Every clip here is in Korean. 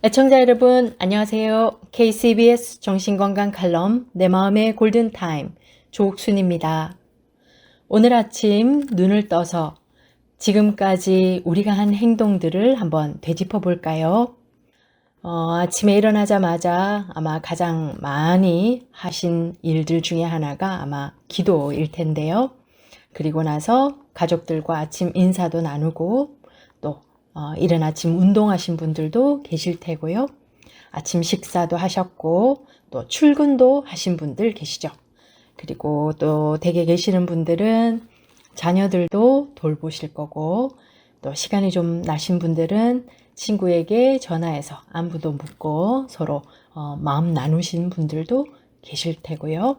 애청자 여러분, 안녕하세요. KCBS 정신건강 칼럼 내 마음의 골든타임 조옥순입니다. 오늘 아침 눈을 떠서 지금까지 우리가 한 행동들을 한번 되짚어 볼까요? 아침에 일어나자마자 아마 가장 많이 하신 일들 중에 하나가 아마 기도일 텐데요. 그리고 나서 가족들과 아침 인사도 나누고 또 이른 아침 운동하신 분들도 계실 테고요. 아침 식사도 하셨고 또 출근도 하신 분들 계시죠. 그리고 또 댁에 계시는 분들은 자녀들도 돌보실 거고 또 시간이 좀 나신 분들은 친구에게 전화해서 안부도 묻고 서로 마음 나누신 분들도 계실 테고요.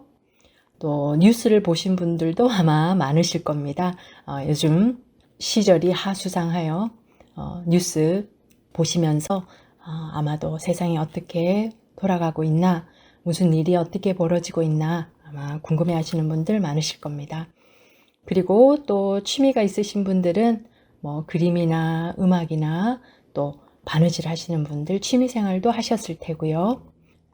또 뉴스를 보신 분들도 아마 많으실 겁니다. 요즘 시절이 하수상하여 뉴스 보시면서 아마도 세상이 어떻게 돌아가고 있나, 무슨 일이 어떻게 벌어지고 있나 아마 궁금해 하시는 분들 많으실 겁니다. 그리고 또 취미가 있으신 분들은 뭐 그림이나 음악이나 또 바느질 하시는 분들 취미 생활도 하셨을 테고요.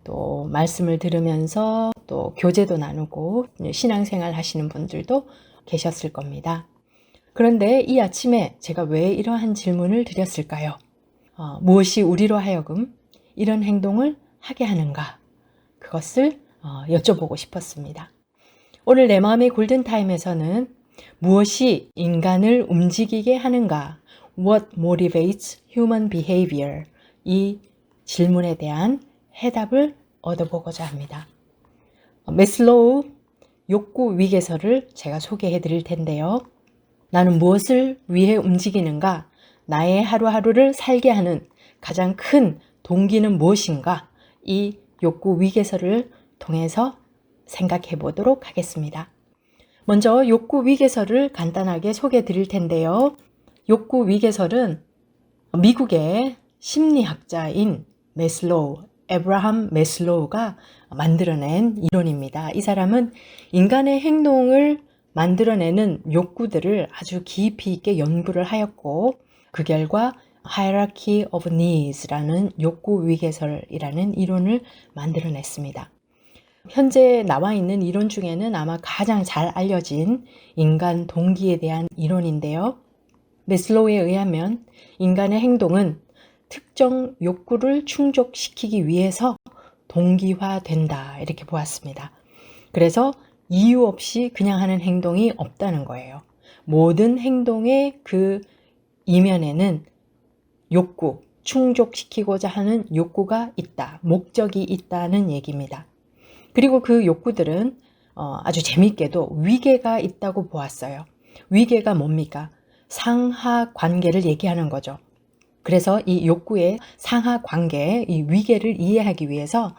또 말씀을 들으면서 또 교제도 나누고 신앙생활 하시는 분들도 계셨을 겁니다. 그런데 이 아침에 제가 왜 이러한 질문을 드렸을까요? 무엇이 우리로 하여금 이런 행동을 하게 하는가? 그것을 여쭤보고 싶었습니다. 오늘 내 마음의 골든타임에서는 무엇이 인간을 움직이게 하는가? What motivates human behavior? 이 질문에 대한 해답을 얻어보고자 합니다. 매슬로우 욕구 위계서를 제가 소개해 드릴 텐데요. 나는 무엇을 위해 움직이는가? 나의 하루하루를 살게 하는 가장 큰 동기는 무엇인가? 이 욕구 위계서를 통해서 생각해 보도록 하겠습니다. 먼저 욕구 위계서를 간단하게 소개해 드릴 텐데요. 욕구 위계서는 미국의 심리학자인 에브라함 매슬로우가 만들어낸 이론입니다. 이 사람은 인간의 행동을 만들어내는 욕구들을 아주 깊이 있게 연구를 하였고 그 결과 Hierarchy of Needs라는 욕구 위계설이라는 이론을 만들어냈습니다. 현재 나와 있는 이론 중에는 아마 가장 잘 알려진 인간 동기에 대한 이론인데요. 매슬로우에 의하면 인간의 행동은 특정 욕구를 충족시키기 위해서 동기화된다 이렇게 보았습니다. 그래서 이유 없이 그냥 하는 행동이 없다는 거예요. 모든 행동의 그 이면에는 욕구, 충족시키고자 하는 욕구가 있다, 목적이 있다는 얘기입니다. 그리고 그 욕구들은 아주 재미있게도 위계가 있다고 보았어요. 위계가 뭡니까? 상하 관계를 얘기하는 거죠. 그래서 이 욕구의 상하 관계, 이 위계를 이해하기 위해서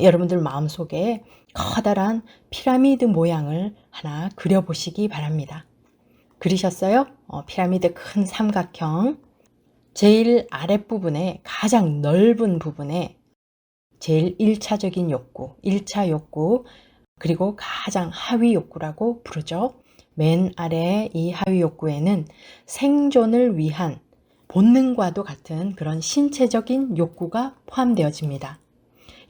여러분들 마음속에 커다란 피라미드 모양을 하나 그려보시기 바랍니다. 그리셨어요? 피라미드 큰 삼각형. 제일 아랫부분에 가장 넓은 부분에 제일 1차적인 욕구, 1차 욕구, 그리고 가장 하위 욕구라고 부르죠. 맨 아래 이 하위 욕구에는 생존을 위한 본능과도 같은 그런 신체적인 욕구가 포함되어집니다.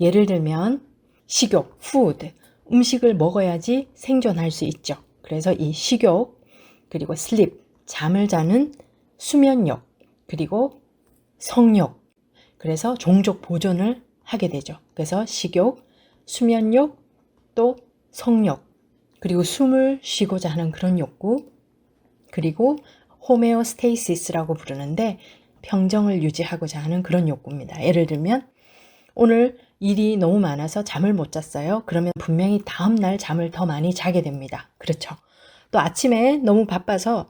예를 들면 식욕, food, 음식을 먹어야지 생존할 수 있죠. 그래서 이 식욕, 그리고 sleep, 잠을 자는 수면욕, 그리고 성욕, 그래서 종족 보존을 하게 되죠. 그래서 식욕, 수면욕, 또 성욕, 그리고 숨을 쉬고자 하는 그런 욕구, 그리고 호메오스테이시스라고 부르는데 평정을 유지하고자 하는 그런 욕구입니다. 예를 들면 오늘 일이 너무 많아서 잠을 못 잤어요. 그러면 분명히 다음날 잠을 더 많이 자게 됩니다. 그렇죠. 또 아침에 너무 바빠서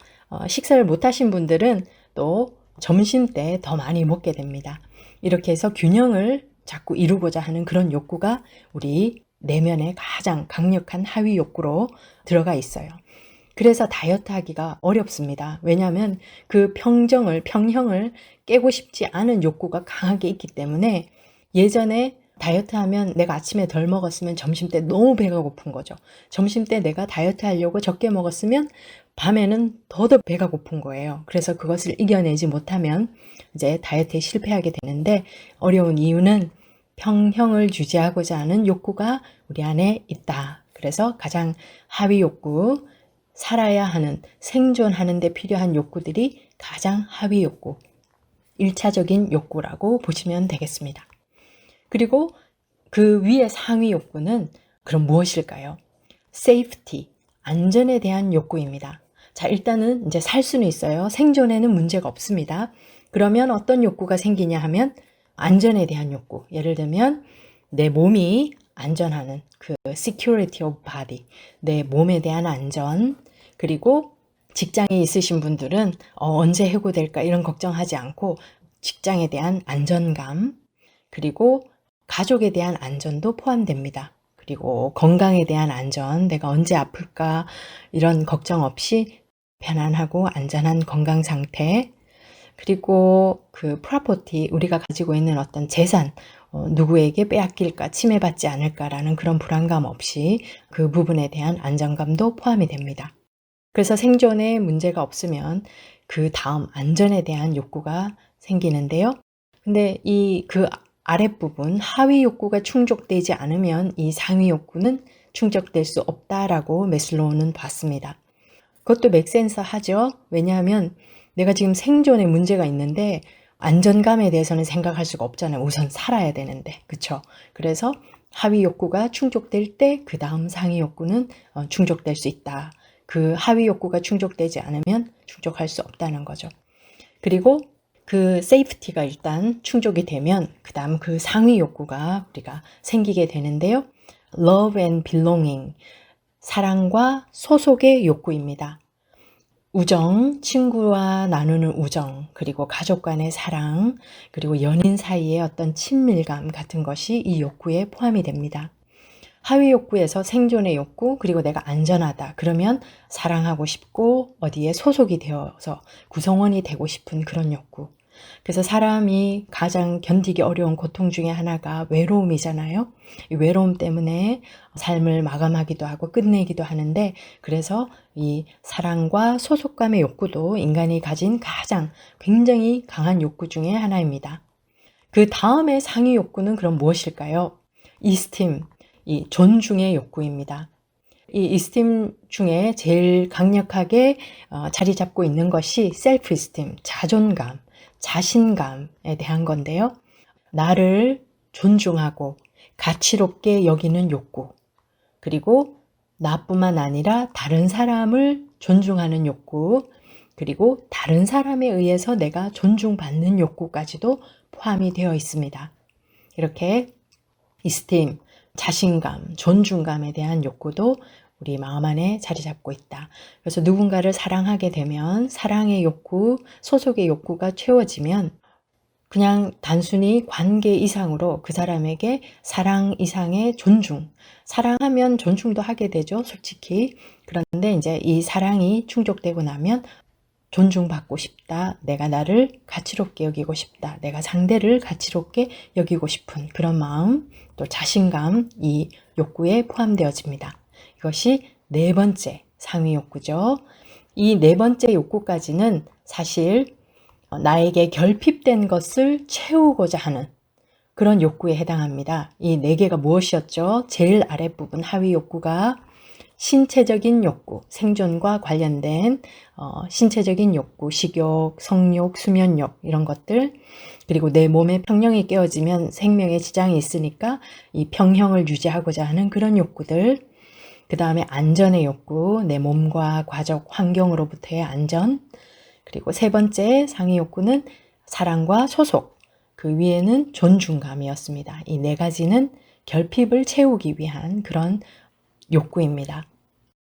식사를 못 하신 분들은 또 점심 때 더 많이 먹게 됩니다. 이렇게 해서 균형을 자꾸 이루고자 하는 그런 욕구가 우리 내면의 가장 강력한 하위 욕구로 들어가 있어요. 그래서 다이어트 하기가 어렵습니다. 왜냐하면 그 평형을 깨고 싶지 않은 욕구가 강하게 있기 때문에 예전에 다이어트 하면 내가 아침에 덜 먹었으면 점심 때 너무 배가 고픈 거죠. 점심 때 내가 다이어트 하려고 적게 먹었으면 밤에는 더더 배가 고픈 거예요. 그래서 그것을 이겨내지 못하면 이제 다이어트에 실패하게 되는데 어려운 이유는 평형을 유지하고자 하는 욕구가 우리 안에 있다. 그래서 가장 하위 욕구, 살아야 하는, 생존하는 데 필요한 욕구들이 가장 하위 욕구, 1차적인 욕구라고 보시면 되겠습니다. 그리고 그 위에 상위 욕구는 그럼 무엇일까요? safety, 안전에 대한 욕구입니다. 자, 일단은 이제 살 수는 있어요. 생존에는 문제가 없습니다. 그러면 어떤 욕구가 생기냐 하면 안전에 대한 욕구. 예를 들면 내 몸이 안전하는 그 security of body, 내 몸에 대한 안전, 그리고 직장에 있으신 분들은 언제 해고될까 이런 걱정하지 않고 직장에 대한 안전감, 그리고 가족에 대한 안전도 포함됩니다. 그리고 건강에 대한 안전, 내가 언제 아플까 이런 걱정 없이 편안하고 안전한 건강 상태, 그리고 그 프로퍼티, 우리가 가지고 있는 어떤 재산, 누구에게 빼앗길까, 침해받지 않을까라는 그런 불안감 없이 그 부분에 대한 안정감도 포함이 됩니다. 그래서 생존에 문제가 없으면 그 다음 안전에 대한 욕구가 생기는데요. 근데 그 아랫부분 하위 욕구가 충족되지 않으면 이 상위 욕구는 충족될 수 없다라고 매슬로우는 봤습니다. 그것도 맥센스 하죠. 왜냐하면 내가 지금 생존에 문제가 있는데 안전감에 대해서는 생각할 수가 없잖아요. 우선 살아야 되는데. 그쵸? 그래서 하위 욕구가 충족될 때 그 다음 상위 욕구는 충족될 수 있다. 그 하위 욕구가 충족되지 않으면 충족할 수 없다는 거죠. 그리고 그 세이프티가 일단 충족이 되면 그 다음 그 상위 욕구가 우리가 생기게 되는데요. Love and belonging, 사랑과 소속의 욕구입니다. 우정, 친구와 나누는 우정, 그리고 가족 간의 사랑, 그리고 연인 사이의 어떤 친밀감 같은 것이 이 욕구에 포함이 됩니다. 하위 욕구에서 생존의 욕구, 그리고 내가 안전하다. 그러면 사랑하고 싶고 어디에 소속이 되어서 구성원이 되고 싶은 그런 욕구. 그래서 사람이 가장 견디기 어려운 고통 중에 하나가 외로움이잖아요. 이 외로움 때문에 삶을 마감하기도 하고 끝내기도 하는데, 그래서 이 사랑과 소속감의 욕구도 인간이 가진 가장 굉장히 강한 욕구 중에 하나입니다. 그 다음에 상위 욕구는 그럼 무엇일까요? 이스팀, 이 존중의 욕구입니다. 이 이스팀 중에 제일 강력하게 자리 잡고 있는 것이 셀프 이스팀, 자존감, 자신감에 대한 건데요. 나를 존중하고 가치롭게 여기는 욕구, 그리고 나뿐만 아니라 다른 사람을 존중하는 욕구, 그리고 다른 사람에 의해서 내가 존중받는 욕구까지도 포함이 되어 있습니다. 이렇게 이스팀, 자신감, 존중감에 대한 욕구도 우리 마음 안에 자리 잡고 있다. 그래서 누군가를 사랑하게 되면 사랑의 욕구, 소속의 욕구가 채워지면 그냥 단순히 관계 이상으로 그 사람에게 사랑 이상의 존중, 사랑하면 존중도 하게 되죠, 솔직히. 그런데 이제 이 사랑이 충족되고 나면 존중받고 싶다, 내가 나를 가치롭게 여기고 싶다, 내가 상대를 가치롭게 여기고 싶은 그런 마음, 또 자신감, 이 욕구에 포함되어집니다. 이것이 네 번째 상위 욕구죠. 이 네 번째 욕구까지는 사실 나에게 결핍된 것을 채우고자 하는 그런 욕구에 해당합니다. 이 네 개가 무엇이었죠? 제일 아랫부분 하위 욕구가 신체적인 욕구, 생존과 관련된 신체적인 욕구, 식욕, 성욕, 수면욕 이런 것들, 그리고 내 몸의 평형이 깨어지면 생명에 지장이 있으니까 이 평형을 유지하고자 하는 그런 욕구들, 그 다음에 안전의 욕구, 내 몸과 가족, 환경으로부터의 안전, 그리고 세 번째 상위 욕구는 사랑과 소속, 그 위에는 존중감이었습니다. 이 네 가지는 결핍을 채우기 위한 그런 욕구입니다.